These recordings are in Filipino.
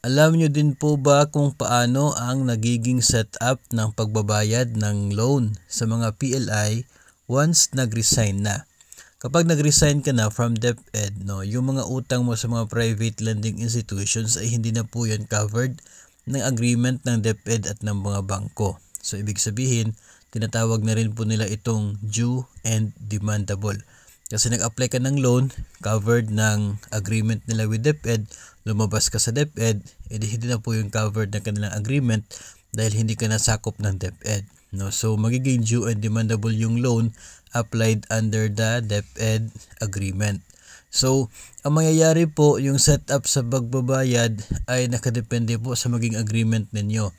Alam nyo din po ba kung paano ang nagiging setup ng pagbabayad ng loan sa mga PLI once nag-resign na? Kapag nag-resign ka na from DepEd, yung mga utang mo sa mga private lending institutions ay hindi na po yan covered ng agreement ng DepEd at ng mga bangko. So ibig sabihin, tinatawag na rin po nila itong due and demandable. Kasi nag-apply ka ng loan, covered ng agreement nila with DepEd, lumabas ka sa DepEd, edi hindi na po yung covered ng kanilang agreement dahil hindi ka nasakop ng DepEd. So magiging due and demandable yung loan applied under the DepEd agreement. So ang mangyayari po, yung setup sa pagbabayad ay nakadepende po sa maging agreement ninyo.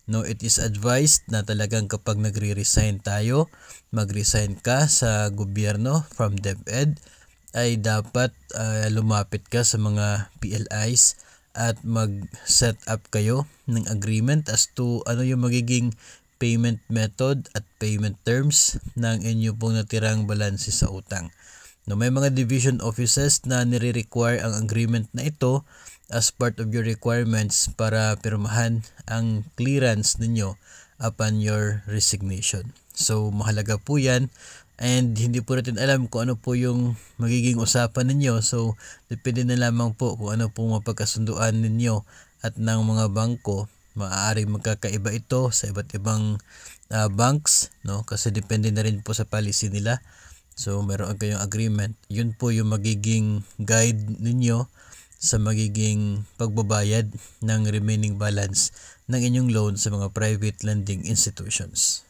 It is advised na talagang kapag nagre-resign tayo, mag-resign ka sa gobyerno from DepEd, ay dapat lumapit ka sa mga PLIs at mag-set up kayo ng agreement as to ano yung magiging payment method at payment terms ng inyo pong natirang balanse sa utang. May mga division offices na nire-require ang agreement na ito as part of your requirements para pirmahan ang clearance ninyo upon your resignation. So mahalaga po yan, and hindi po natin alam kung ano po yung magiging usapan ninyo. So depende na lamang po kung ano po mapagkasunduan ninyo at ng mga bangko. Maaari magkakaiba ito sa iba't ibang banks, kasi depende na rin po sa policy nila. So meron kayong agreement, yun po yung magiging guide ninyo sa magiging pagbabayad ng remaining balance ng inyong loan sa mga private lending institutions.